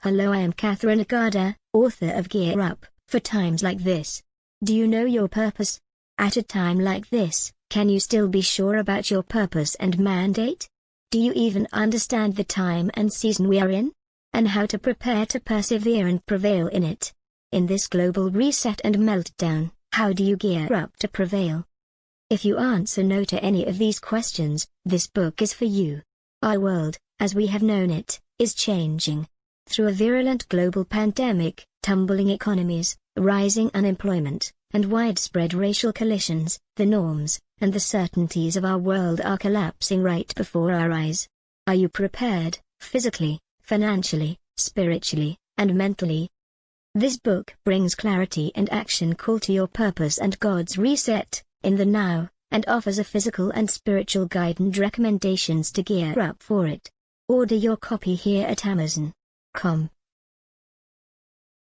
Hello, I am Catherine Agada, author of Gear Up for Times Like This. Do you know your purpose? At a time like this, can you still be sure about your purpose and mandate? Do you even understand the time and season we are in? And how to prepare to persevere and prevail in it? In this global reset and meltdown, how do you gear up to prevail? If you answer no to any of these questions, this book is for you. Our world, as we have known it, is changing. Through a virulent global pandemic, tumbling economies, rising unemployment, and widespread racial collisions, the norms and the certainties of our world are collapsing right before our eyes. Are you prepared, physically, financially, spiritually, and mentally? This book brings clarity and action call to your purpose and God's reset in the now, and offers a physical and spiritual guide and recommendations to gear up for it. Order your copy here at Amazon.com.